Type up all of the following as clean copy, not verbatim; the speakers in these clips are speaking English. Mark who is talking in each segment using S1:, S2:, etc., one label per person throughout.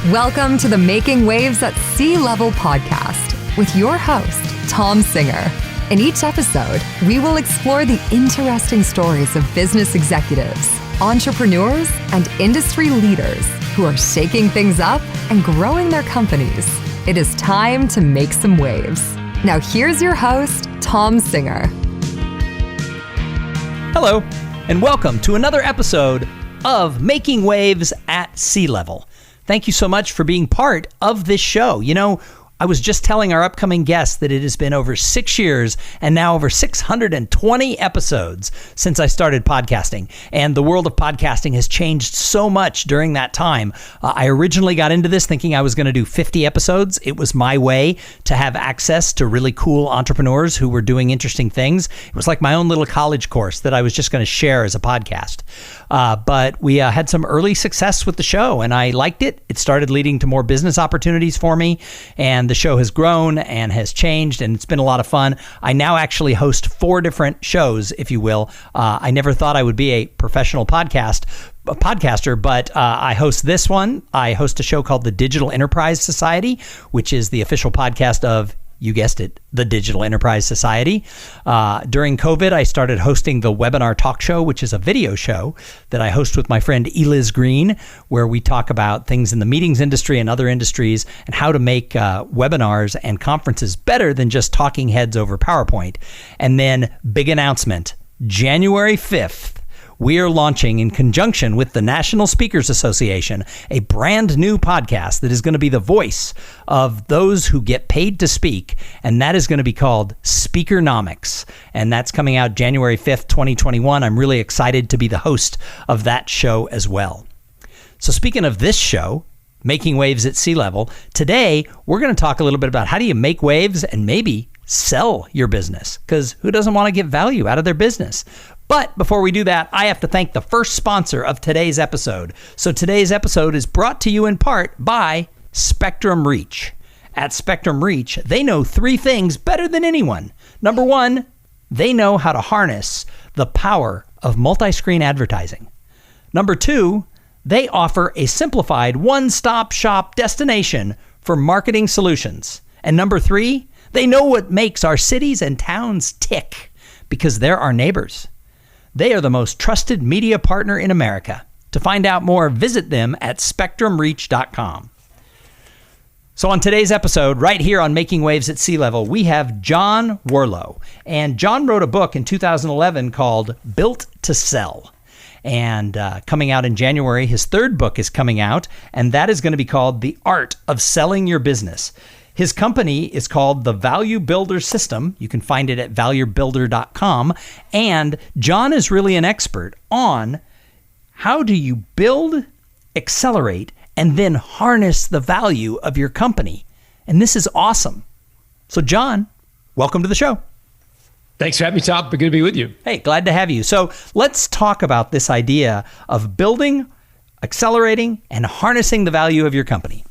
S1: Welcome to the Making Waves at Sea Level podcast with your host, Tom Singer. In each episode, we will explore the interesting stories of business executives, entrepreneurs, and industry leaders who are shaking things up and growing their companies. It is time to make some waves. Now here's your host, Tom Singer.
S2: Hello, and welcome to another episode of Making Waves at Sea Level. Thank you so much for being part of this show. You know, I was just telling our upcoming guests that it has been over 6 years and now over 620 episodes since I started podcasting. And the world of podcasting has changed so much during that time. I originally got into this thinking I was going to do 50 episodes. It was my way to have access to really cool entrepreneurs who were doing interesting things. It was like my own little college course that I was just going to share as a podcast. But we had some early success with the show and I liked it. It started leading to more business opportunities for me. And the show has grown and has changed, and it's been a lot of fun. I now actually host 4 different shows, if you will. I never thought I would be a professional podcaster, but I host this one. I host a show called the Digital Enterprise Society, which is the official podcast of, you guessed it, the Digital Enterprise Society. During COVID, I started hosting the Webinar Talk Show, which is a video show that I host with my friend Eliz Green, where we talk about things in the meetings industry and other industries and how to make webinars and conferences better than just talking heads over PowerPoint. And then, big announcement, January 5th, we are launching, in conjunction with the National Speakers Association, a brand new podcast that is going to be the voice of those who get paid to speak, and that is going to be called Speakernomics, and that's coming out January 5th, 2021. I'm really excited to be the host of that show as well. So speaking of this show, Making Waves at Sea Level, today we're going to talk a little bit about how do you make waves and maybe sell your business, because who doesn't want to get value out of their business? But before we do that, I have to thank the first sponsor of today's episode. So today's episode is brought to you in part by Spectrum Reach. At Spectrum Reach, they know 3 things better than anyone. Number 1, they know how to harness the power of multi-screen advertising. Number 2, they offer a simplified one-stop shop destination for marketing solutions. And number 3, they know what makes our cities and towns tick because they're our neighbors. They are the most trusted media partner in America. To find out more, visit them at spectrumreach.com. So on today's episode, right here on Making Waves at Sea Level, we have John Warrillow. And John wrote a book in 2011 called Built to Sell. And coming out in January, his 3rd book is coming out, and that is going to be called The Art of Selling Your Business. His company is called the Value Builder System. You can find it at valuebuilder.com. And John is really an expert on how do you build, accelerate, and then harness the value of your company. And this is awesome. So John, welcome to the show.
S3: Thanks for having me, Tom. Good to be with you.
S2: Hey, glad to have you. So let's talk about this idea of building, accelerating, and harnessing the value of your company.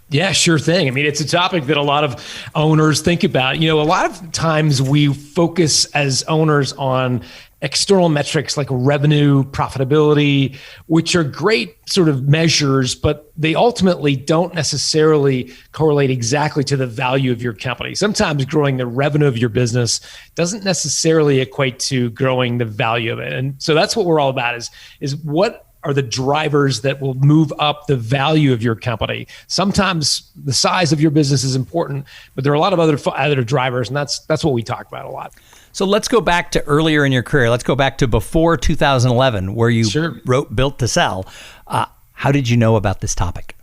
S3: Yeah, sure thing. I mean, it's a topic that a lot of owners think about. You know, a lot of times we focus as owners on external metrics like revenue, profitability, which are great sort of measures, but they ultimately don't necessarily correlate exactly to the value of your company. Sometimes growing the revenue of your business doesn't necessarily equate to growing the value of it. And so that's what we're all about is what are the drivers that will move up the value of your company. Sometimes the size of your business is important, but there are a lot of other drivers, and that's what we talk about a lot.
S2: So let's go back to earlier in your career. Let's go back to before 2011, where you wrote Built to Sell. How did you know about this topic?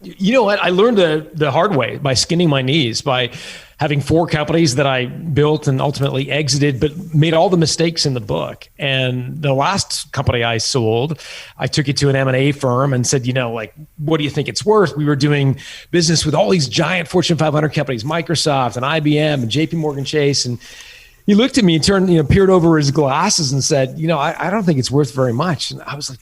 S3: You know what? I learned the hard way by skinning my knees, by having 4 companies that I built and ultimately exited, but made all the mistakes in the book. And the last company I sold, I took it to an M&A firm and said, what do you think it's worth? We were doing business with all these giant Fortune 500 companies, Microsoft and IBM and JP Morgan Chase. And he looked at me and peered over his glasses and said, I don't think it's worth very much. And I was like,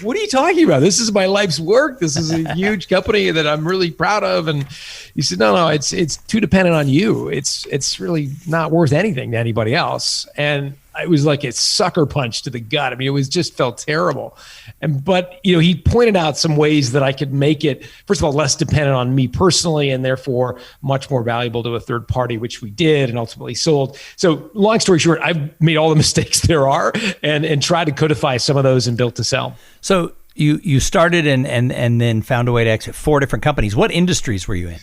S3: what are you talking about? This is my life's work. This is a huge company that I'm really proud of. And he said, no, it's too dependent on you. It's really not worth anything to anybody else. And it was like a sucker punch to the gut. I mean, it was just felt terrible. But he pointed out some ways that I could make it, first of all, less dependent on me personally, and therefore much more valuable to a third party, which we did and ultimately sold. So long story short, I've made all the mistakes there are and tried to codify some of those and built to sell.
S2: So you started and then found a way to exit 4 different companies. What industries were you in?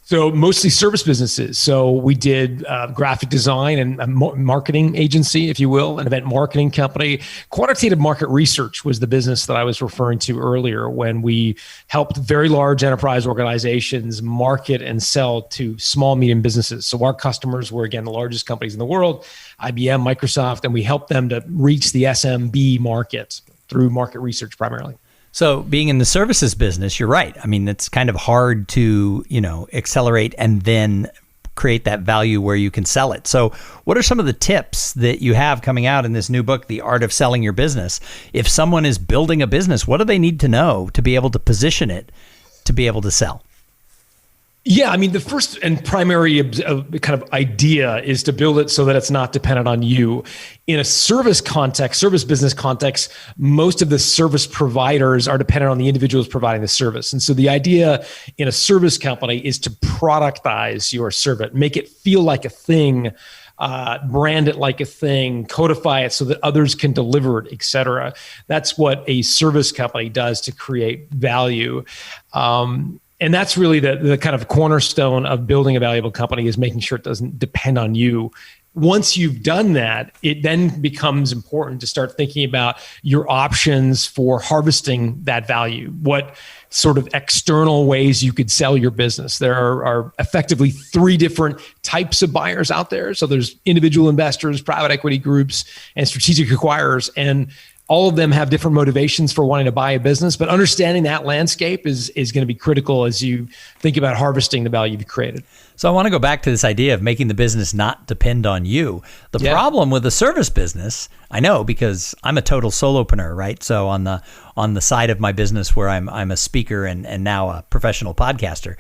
S3: So mostly service businesses. So we did graphic design and a marketing agency, if you will, an event marketing company. Quantitative market research was the business that I was referring to earlier, when we helped very large enterprise organizations market and sell to small, medium businesses. So our customers were, again, the largest companies in the world, IBM, Microsoft, and we helped them to reach the SMB market through market research primarily.
S2: So being in the services business, you're right. I mean, it's kind of hard to, accelerate and then create that value where you can sell it. So what are some of the tips that you have coming out in this new book, The Art of Selling Your Business? If someone is building a business, what do they need to know to be able to position it to be able to sell?
S3: Yeah, I mean, the first and primary kind of idea is to build it so that it's not dependent on you. In a service context, service business context, most of the service providers are dependent on the individuals providing the service. And so the idea in a service company is to productize your service, make it feel like a thing, brand it like a thing, codify it so that others can deliver it, et cetera. That's what a service company does to create value. And that's really the kind of cornerstone of building a valuable company, is making sure it doesn't depend on you. Once you've done that, it then becomes important to start thinking about your options for harvesting that value. What sort of external ways you could sell your business. There are effectively 3 different types of buyers out there. So there's individual investors, private equity groups, and strategic acquirers. And all of them have different motivations for wanting to buy a business, but understanding that landscape is going to be critical as you think about harvesting the value you've created.
S2: So I want to go back to this idea of making the business not depend on you. The problem with the service business, I know because I'm a total solopreneur, right? So on the side of my business where I'm a speaker and now a professional podcaster,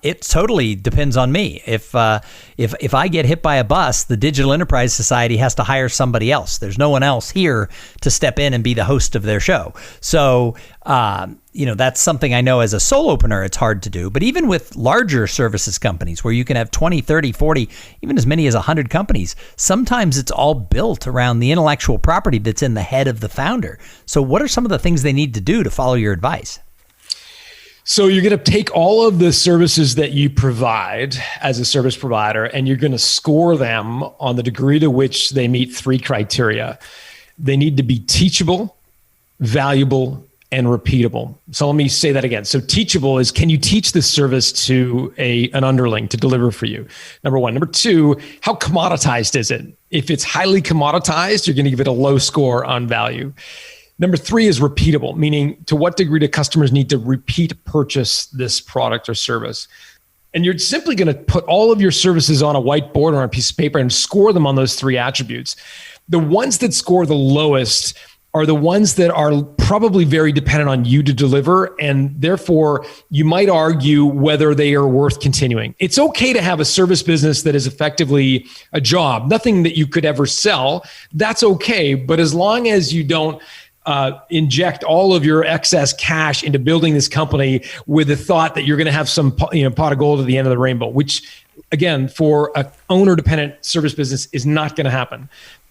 S2: it totally depends on me. If I get hit by a bus, the Digital Enterprise Society has to hire somebody else. There's no one else here to step in and be the host of their show. So that's something I know as a solopreneur, it's hard to do. But even with larger services companies where you can have 20, 30, 40, even as many as 100 companies, sometimes it's all built around the intellectual property that's in the head of the founder. So what are some of the things they need to do to follow your advice?
S3: So you're going to take all of the services that you provide as a service provider, and you're going to score them on the degree to which they meet 3 criteria. They need to be teachable, valuable, and repeatable. So let me say that again. So teachable is, can you teach this service to an underling to deliver for you? Number 1. Number 2, how commoditized is it? If it's highly commoditized, you're going to give it a low score on value. Number 3 is repeatable, meaning to what degree do customers need to repeat purchase this product or service? And you're simply going to put all of your services on a whiteboard or on a piece of paper and score them on those 3 attributes. The ones that score the lowest are the ones that are probably very dependent on you to deliver, and therefore you might argue whether they are worth continuing. It's okay to have a service business that is effectively a job, nothing that you could ever sell. That's okay, but as long as you don't inject all of your excess cash into building this company with the thought that you're going to have some pot of gold at the end of the rainbow, which again, for an owner-dependent service business is not going to happen.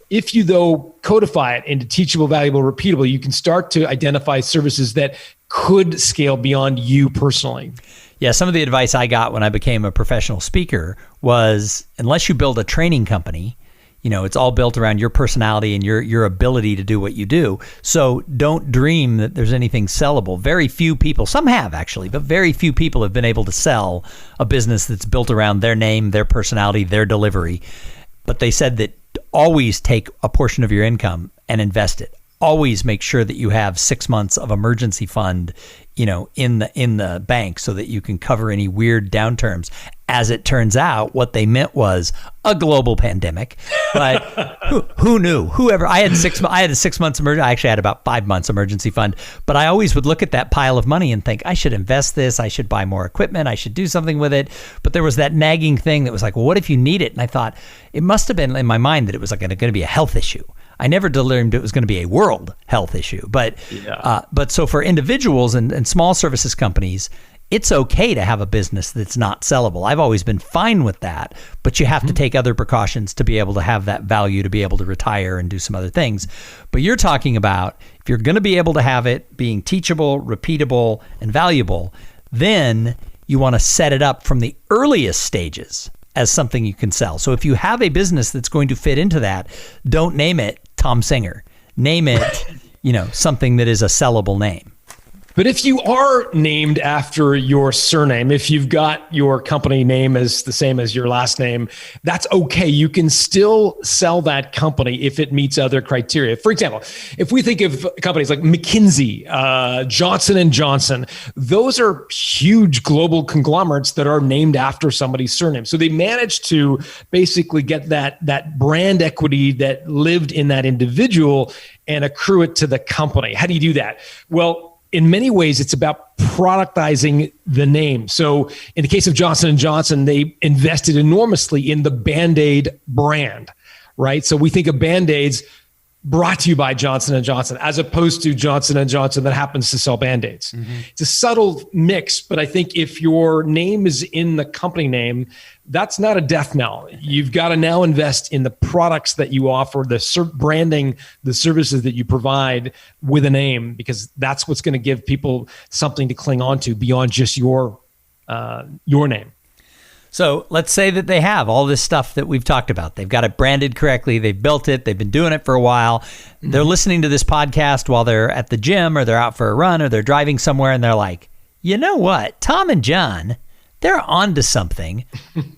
S3: If you, though, codify it into teachable, valuable, repeatable, you can start to identify services that could scale beyond you personally.
S2: Yeah, some of the advice I got when I became a professional speaker was, unless you build a training company, it's all built around your personality and your ability to do what you do. So don't dream that there's anything sellable. Very few people, some have actually, but very few people have been able to sell a business that's built around their name, their personality, their delivery. But they said that always take a portion of your income and invest it. always make sure that you have 6 months of emergency fund, in the bank so that you can cover any weird downturns. As it turns out, what they meant was a global pandemic. But who knew? I had 6 months emergency. I actually had about 5 months emergency fund. But I always would look at that pile of money and think, I should invest this. I should buy more equipment. I should do something with it. But there was that nagging thing that was like, well, what if you need it? And I thought it must have been in my mind that it was like going to be a health issue. I never learned it was going to be a world health issue. But so for individuals and small services companies, it's okay to have a business that's not sellable. I've always been fine with that, but you have to take other precautions to be able to have that value, to be able to retire and do some other things. But you're talking about if you're going to be able to have it being teachable, repeatable, and valuable, then you want to set it up from the earliest stages as something you can sell. So if you have a business that's going to fit into that, don't name it Tom Singer. Name it, something that is a sellable name.
S3: But if you are named after your surname, if you've got your company name as the same as your last name, that's okay. You can still sell that company if it meets other criteria. For example, if we think of companies like McKinsey, Johnson & Johnson, those are huge global conglomerates that are named after somebody's surname. So they managed to basically get that brand equity that lived in that individual and accrue it to the company. How do you do that? Well, in many ways, it's about productizing the name. So in the case of Johnson & Johnson, they invested enormously in the Band-Aid brand, right? So we think of Band-Aids brought to you by Johnson & Johnson, as opposed to Johnson & Johnson that happens to sell Band-Aids. Mm-hmm. It's a subtle mix, but I think if your name is in the company name, that's not a death knell. You've got to now invest in the products that you offer, the branding, the services that you provide with a name, because that's what's going to give people something to cling on to beyond just your name.
S2: So let's say that they have all this stuff that we've talked about. They've got it branded correctly. They've built it. They've been doing it for a while. Mm-hmm. They're listening to this podcast while they're at the gym or they're out for a run or they're driving somewhere and they're like, you know what? Tom and John, they're onto something.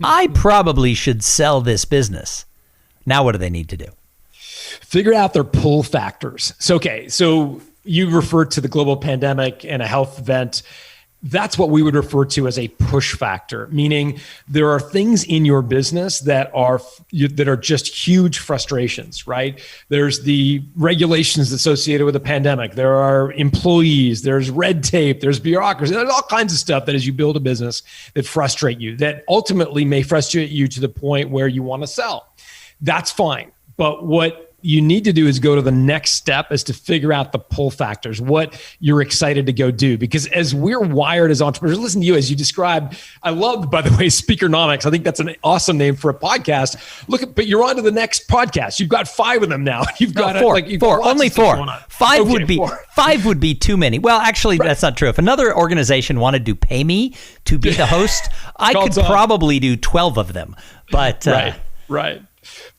S2: I probably should sell this business. Now what do they need to do?
S3: Figure out their pull factors. So you referred to the global pandemic and a health event. That's what we would refer to as a push factor, meaning there are things in your business that are just huge frustrations, right? There's the regulations associated with the pandemic. There are employees, there's red tape, there's bureaucracy, there's all kinds of stuff that as you build a business that frustrate you, that ultimately may frustrate you to the point where you want to sell. That's fine. But what you need to do is go to the next step, is to figure out the pull factors, what you're excited to go do. Because as we're wired as entrepreneurs, listen to you as you described, I love, by the way, Speakernomics. I think that's an awesome name for a podcast. But you're on to the next podcast. You've got 5 of them now. You've got
S2: four. Only 4. 5 would be 5 would be too many. Well, actually, that's not true. If another organization wanted to pay me to be the host, I could probably do 12 of them. But
S3: right.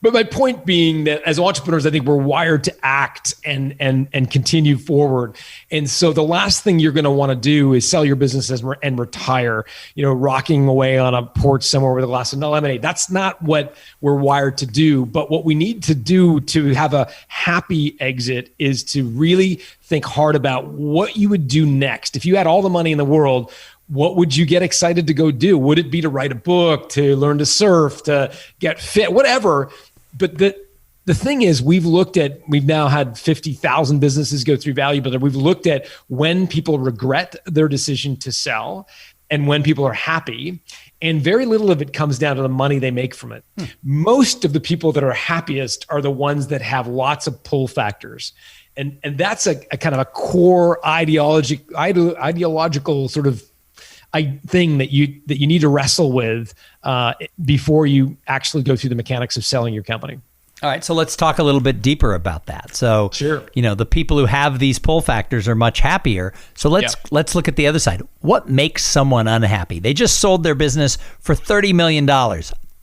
S3: But my point being that as entrepreneurs, I think we're wired to act and continue forward. And so the last thing you're going to want to do is sell your business and retire, rocking away on a porch somewhere with a glass of lemonade. That's not what we're wired to do. But what we need to do to have a happy exit is to really think hard about what you would do next. If you had all the money in the world, what would you get excited to go do? Would it be to write a book, to learn to surf, to get fit, whatever? But the thing is, we've now had 50,000 businesses go through Value Builder. We've looked at when people regret their decision to sell and when people are happy. And very little of it comes down to the money they make from it. Most of the people that are happiest are the ones that have lots of pull factors. And that's a kind of a core ideological sort of thing that you need to wrestle with before you actually go through the mechanics of selling your company.
S2: All right, so let's talk a little bit deeper about that. So,
S3: sure.
S2: The people who have these pull factors are much happier. So let's look at the other side. What makes someone unhappy? They just sold their business for $30 million.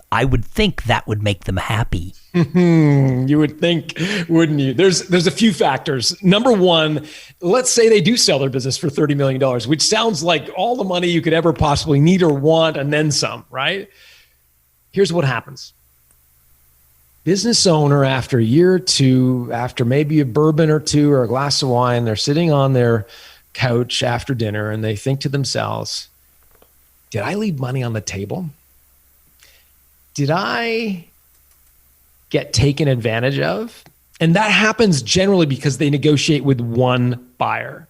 S2: I would think that would make them happy.
S3: You would think, wouldn't you? There's a few factors. Number one, let's say they do sell their business for $30 million, which sounds like all the money you could ever possibly need or want and then some, right? Here's what happens. business owner, after a year or two, after maybe a bourbon or two or a glass of wine, they're sitting on their couch after dinner and they think to themselves, did I leave money on the table? Did I get taken advantage of? And that happens generally because they negotiate with one buyer.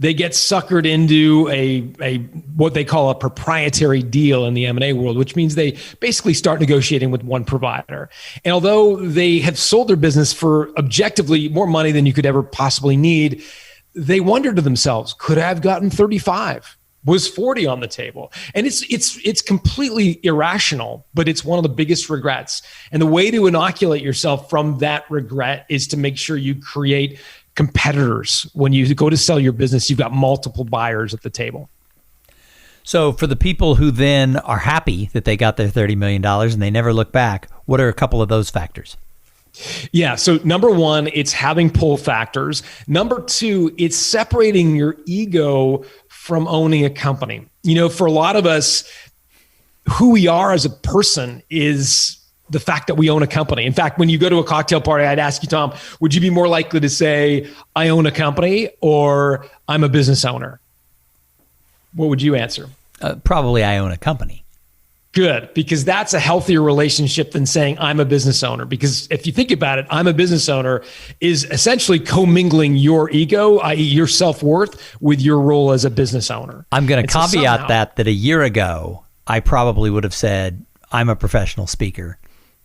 S3: They get suckered into a what they call a proprietary deal in the M&A world, which means they basically start negotiating with one provider. And although they have sold their business for objectively more money than you could ever possibly need, they wonder to themselves, could I have gotten 35? Was 40 on the table? And it's completely irrational, but it's one of the biggest regrets. And the way to inoculate yourself from that regret is to make sure you create competitors. When you go to sell your business, you've got multiple buyers at the table.
S2: So for the people who then are happy that they got their $30 million and they never look back, what are a couple of those factors?
S3: Yeah. So number one, it's having pull factors. Number two, it's separating your ego from owning a company. You know, for a lot of us, who we are as a person is the fact that we own a company. In fact, when you go to a cocktail party, I'd ask you, Tom, would you be more likely to say, I own a company or I'm a business owner? What would you answer?
S2: Probably I own a company.
S3: Good, because that's a healthier relationship than saying I'm a business owner. Because if you think about it, I'm a business owner is essentially commingling your ego, i.e. your self-worth, with your role as a business owner.
S2: I'm going to caveat that a year ago, I probably would have said, I'm a professional speaker.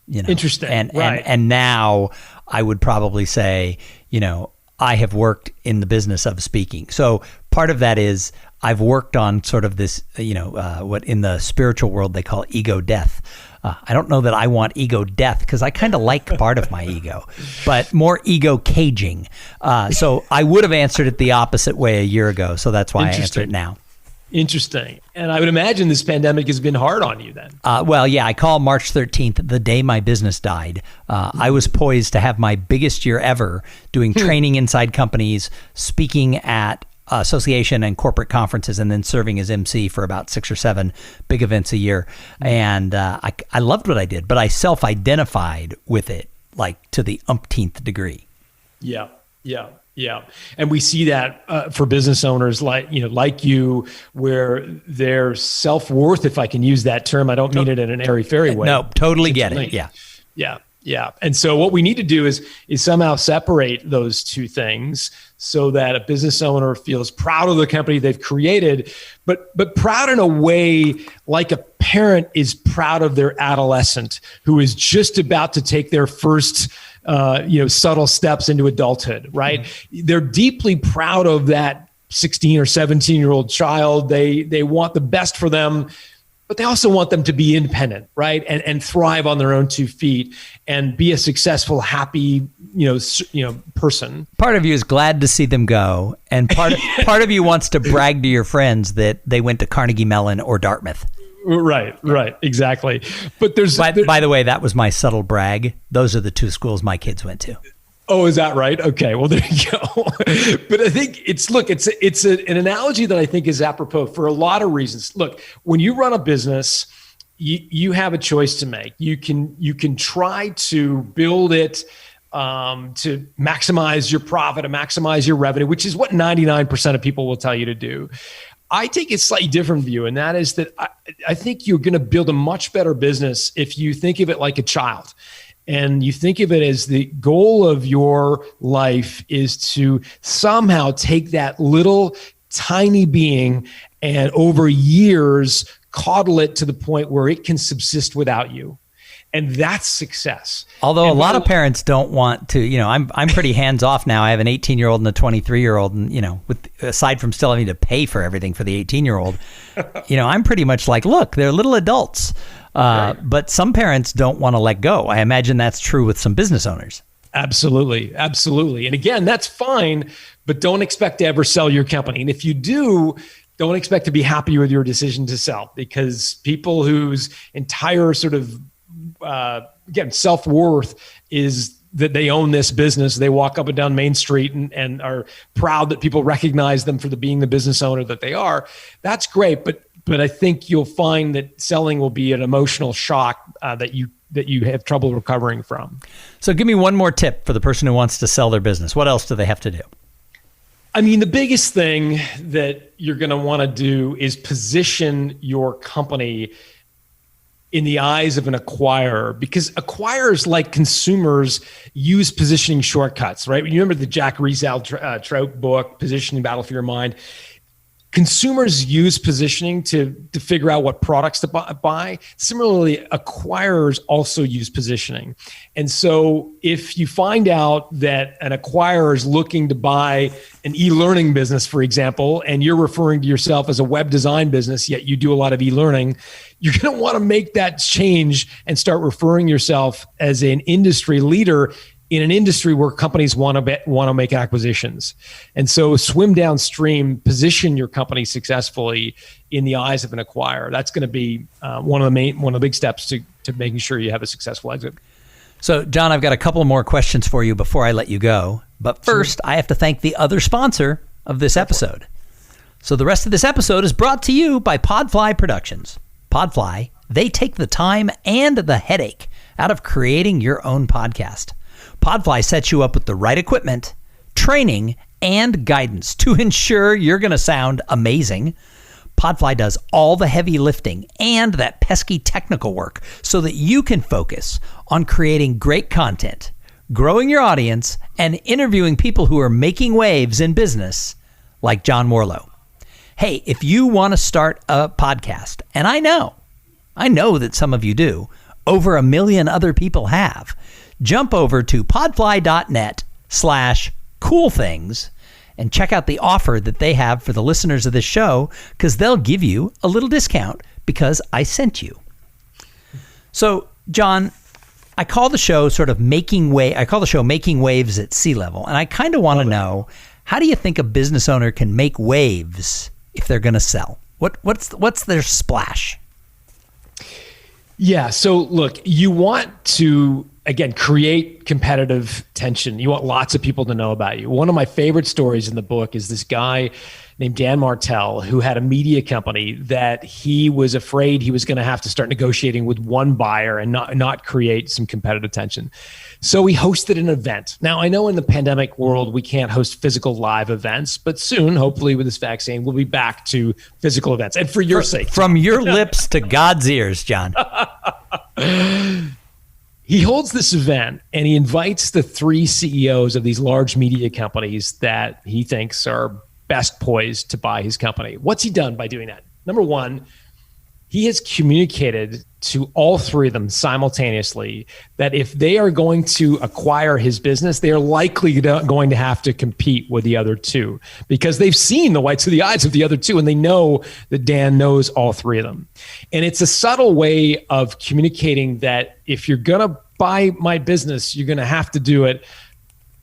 S2: You know,
S3: interesting.
S2: And now I would probably say, you know, I have worked in the business of speaking. So part of that is I've worked on sort of this, you know, what in the spiritual world they call ego death. I don't know that I want ego death because I kind of like part of my ego, but more ego caging. So I would have answered it the opposite way a year ago. So that's why I answer it now.
S3: Interesting. And I would imagine this pandemic has been hard on you then.
S2: Well, yeah, I call March 13th the day my business died. I was poised to have my biggest year ever doing training inside companies, speaking at association and corporate conferences, and then serving as MC for about 6 or 7 big events a year. And I loved what I did, but I self-identified with it like to the umpteenth degree.
S3: Yeah. And we see that for business owners like you, where their self-worth, if I can use that term, I don't mean it in an airy-fairy way.
S2: No, totally get it.
S3: Yeah. And so what we need to do is somehow separate those two things so that a business owner feels proud of the company they've created, but proud in a way like a parent is proud of their adolescent who is just about to take their first subtle steps into adulthood, right? Mm-hmm. They're deeply proud of that 16 or 17-year-old child. They want the best for them, but they also want them to be independent, right? And thrive on their own 2 feet and be a successful, happy, person.
S2: Part of you is glad to see them go, and part of you wants to brag to your friends that they went to Carnegie Mellon or Dartmouth.
S3: Right, exactly. But
S2: by the way, that was my subtle brag. Those are the 2 schools my kids went to.
S3: Oh, is that right? Okay, well, there you go. But I think it's an analogy that I think is apropos for a lot of reasons. Look, when you run a business, you have a choice to make. You can try to build it to maximize your profit and maximize your revenue, which is what 99% of people will tell you to do. I take a slightly different view, and that is that I think you're going to build a much better business if you think of it like a child. And you think of it as the goal of your life is to somehow take that little tiny being and over years coddle it to the point where it can subsist without you. And that's success.
S2: Although a lot of parents don't want to, I'm pretty hands off now. I have an 18-year-old and a 23-year-old, and aside from still having to pay for everything for the 18-year-old, I'm pretty much like, look, they're little adults. Right. But some parents don't want to let go. I imagine that's true with some business owners.
S3: Absolutely. And again, that's fine, but don't expect to ever sell your company. And if you do, don't expect to be happy with your decision to sell, because people whose entire sort of self-worth is that they own this business. They walk up and down Main Street and are proud that people recognize them for being the business owner that they are. That's great. But I think you'll find that selling will be an emotional shock that that you have trouble recovering from.
S2: So give me one more tip for the person who wants to sell their business. What else do they have to do?
S3: I mean, the biggest thing that you're going to want to do is position your company in the eyes of an acquirer, because acquirers, like consumers, use positioning shortcuts, right? You remember the Jack Trout book, Positioning: Battle for Your Mind? Consumers use positioning to figure out what products to buy. Similarly, acquirers also use positioning. And so if you find out that an acquirer is looking to buy an e-learning business, for example, and you're referring to yourself as a web design business, yet you do a lot of e-learning, you're going to want to make that change and start referring yourself as an industry leader in an industry where companies want to make acquisitions. And so swim downstream, position your company successfully in the eyes of an acquirer. That's going to be one of the big steps to making sure you have a successful exit.
S2: So, John, I've got a couple more questions for you before I let you go. But first, I have to thank the other sponsor of this episode. So the rest of this episode is brought to you by Podfly Productions. Podfly, they take the time and the headache out of creating your own podcast. Podfly sets you up with the right equipment, training, and guidance to ensure you're going to sound amazing. Podfly does all the heavy lifting and that pesky technical work so that you can focus on creating great content, growing your audience, and interviewing people who are making waves in business like John Warrillow. Hey, if you want to start a podcast, and I know that some of you do, over 1 million other people have, jump over to podfly.net/coolthings and check out the offer that they have for the listeners of this show, because they'll give you a little discount because I sent you. So, John, I call the show Making Waves at Sea Level, and I kind of want to know, how do you think a business owner can make waves if they're going to sell? What's their splash?
S3: Yeah. So look, you want to, again, create competitive tension. You want lots of people to know about you. One of my favorite stories in the book is this guy named Dan Martell, who had a media company that he was afraid he was going to have to start negotiating with one buyer and not create some competitive tension. So he hosted an event. Now, I know in the pandemic world, we can't host physical live events, but soon, hopefully with this vaccine, we'll be back to physical events. And for your sake.
S2: From your lips to God's ears, John.
S3: He holds this event and he invites the 3 CEOs of these large media companies that he thinks are best poised to buy his company. What's he done by doing that? Number one, he has communicated to all 3 of them simultaneously that if they are going to acquire his business, they are likely going to have to compete with the other 2, because they've seen the whites of the eyes of the other 2 and they know that Dan knows all 3 of them. And it's a subtle way of communicating that if you're going to buy my business, you're going to have to do it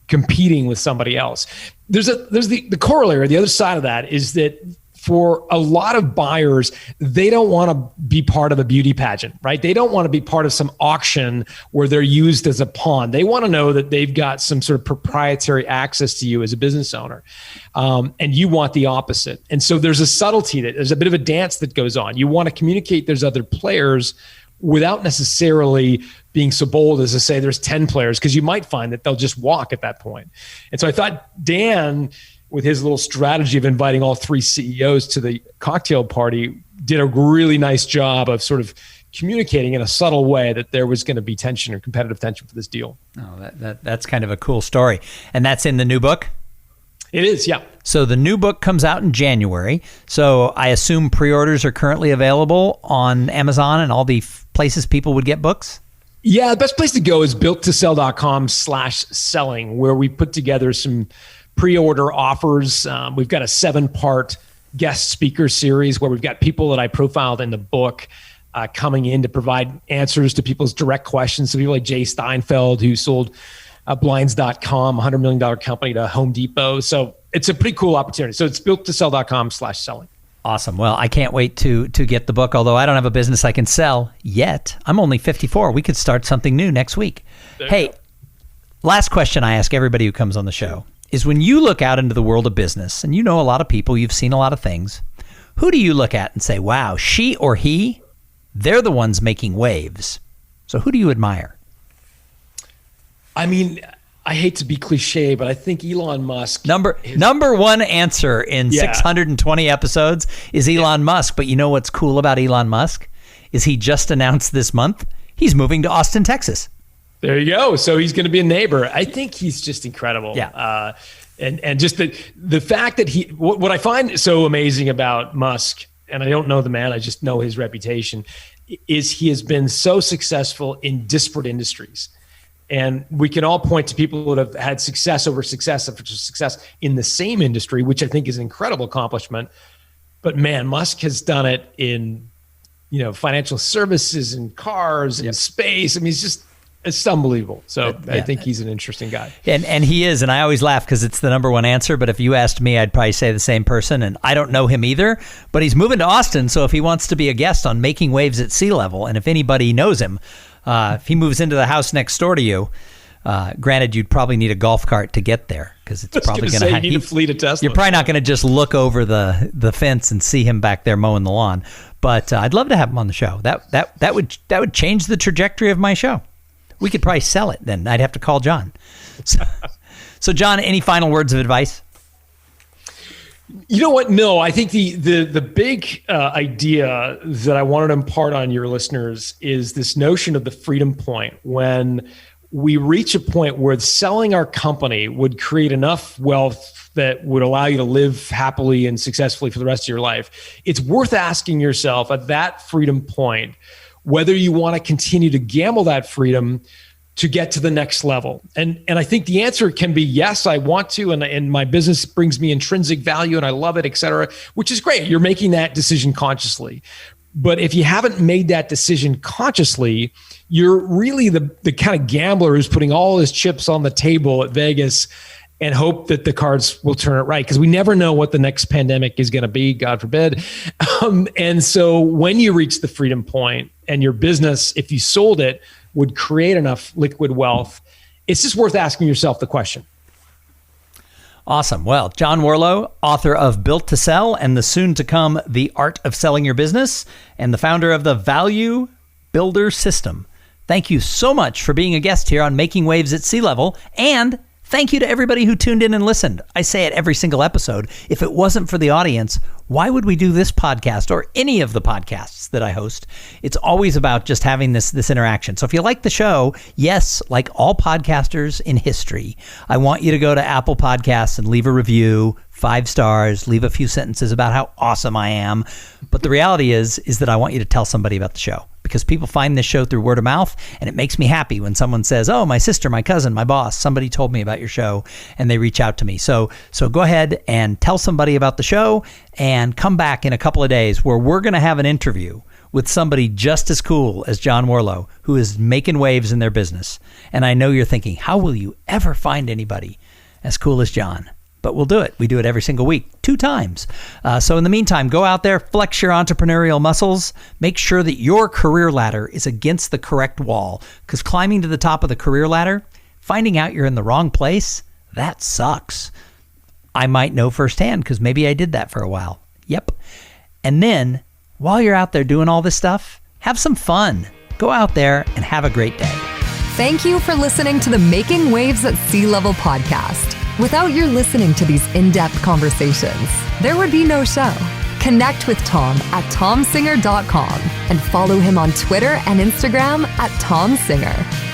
S3: competing with somebody else. There's the corollary, the other side of that is that for a lot of buyers, they don't want to be part of a beauty pageant, right? They don't want to be part of some auction where they're used as a pawn. They want to know that they've got some sort of proprietary access to you as a business owner. And you want the opposite. And so there's a subtlety, there's a bit of a dance that goes on. You want to communicate there's other players without necessarily being so bold as to say there's 10 players, because you might find that they'll just walk at that point. And so I thought Dan, with his little strategy of inviting all 3 CEOs to the cocktail party, did a really nice job of sort of communicating in a subtle way that there was going to be tension or competitive tension for this deal.
S2: Oh, that's kind of a cool story. And that's in the new book?
S3: It is, yeah.
S2: So the new book comes out in January. So I assume pre-orders are currently available on Amazon and all the places people would get books?
S3: Yeah, the best place to go is builttosell.com/selling, where we put together some pre-order offers. We've got a 7-part guest speaker series where we've got people that I profiled in the book coming in to provide answers to people's direct questions. So people like Jay Steinfeld, who sold Blinds.com, a $100 million company, to Home Depot. So it's a pretty cool opportunity. So it's builttosell.com/selling.
S2: Awesome. Well, I can't wait to get the book, although I don't have a business I can sell yet. I'm only 54. We could start something new next week. Hey, last question I ask everybody who comes on the show is, when you look out into the world of business, and you know a lot of people, you've seen a lot of things, who do you look at and say, wow, she or he, they're the ones making waves? So who do you admire?
S3: I mean, I hate to be cliche, but I think Elon Musk.
S2: Number one answer in 620 episodes is Elon Musk. But you know what's cool about Elon Musk is he just announced this month he's moving to Austin, Texas.
S3: There you go. So he's going to be a neighbor. I think he's just incredible.
S2: Yeah.
S3: And just the fact that what I find so amazing about Musk, and I don't know the man, I just know his reputation, is he has been so successful in disparate industries. And we can all point to people that have had success over success after success in the same industry, which I think is an incredible accomplishment. But man, Musk has done it in, financial services and cars and space. I mean, it's unbelievable. So I think he's an interesting guy.
S2: And he is. And I always laugh because it's the number one answer. But if you asked me, I'd probably say the same person. And I don't know him either. But he's moving to Austin. So if he wants to be a guest on Making Waves at Sea Level, and if anybody knows him, if he moves into the house next door to you, granted, you'd probably need a golf cart to get there because it's probably going to
S3: need a fleet of Teslas.
S2: You're probably not going to just look over the fence and see him back there mowing the lawn. But I'd love to have him on the show. That would change the trajectory of my show. We could probably sell it then. I'd have to call John. So John, any final words of advice?
S3: You know what? No, I think the big idea that I wanted to impart on your listeners is this notion of the freedom point. When we reach a point where selling our company would create enough wealth that would allow you to live happily and successfully for the rest of your life, it's worth asking yourself at that freedom point whether you want to continue to gamble that freedom to get to the next level. And I think the answer can be yes, I want to, and my business brings me intrinsic value and I love it, et cetera, which is great. You're making that decision consciously. But if you haven't made that decision consciously, you're really the kind of gambler who's putting all his chips on the table at Vegas and hope that the cards will turn it right. Because we never know what the next pandemic is going to be, God forbid. And so when you reach the freedom point and your business, if you sold it, would create enough liquid wealth, it's just worth asking yourself the question.
S2: Awesome. Well, John Warrillow, author of Built to Sell and the soon to come The Art of Selling Your Business, and the founder of the Value Builder System. Thank you so much for being a guest here on Making Waves at Sea Level, and thank you to everybody who tuned in and listened. I say it every single episode. If it wasn't for the audience, why would we do this podcast or any of the podcasts that I host? It's always about just having this interaction. So if you like the show, yes, like all podcasters in history, I want you to go to Apple Podcasts and leave a review, 5 stars, leave a few sentences about how awesome I am. But the reality is that I want you to tell somebody about the show, because people find this show through word of mouth, and it makes me happy when someone says, oh, my sister, my cousin, my boss, somebody told me about your show, and they reach out to me. So go ahead and tell somebody about the show, and come back in a couple of days where we're going to have an interview with somebody just as cool as John Warrillow, who is making waves in their business. And I know you're thinking, how will you ever find anybody as cool as John? But we'll do it. We do it every single week, 2 times. So in the meantime, go out there, flex your entrepreneurial muscles. Make sure that your career ladder is against the correct wall, because climbing to the top of the career ladder, finding out you're in the wrong place, that sucks. I might know firsthand because maybe I did that for a while. Yep. And then while you're out there doing all this stuff, have some fun. Go out there and have a great day.
S1: Thank you for listening to the Making Waves at Sea Level podcast. Without your listening to these in-depth conversations, there would be no show. Connect with Tom at tomsinger.com and follow him on Twitter and Instagram at tomsinger.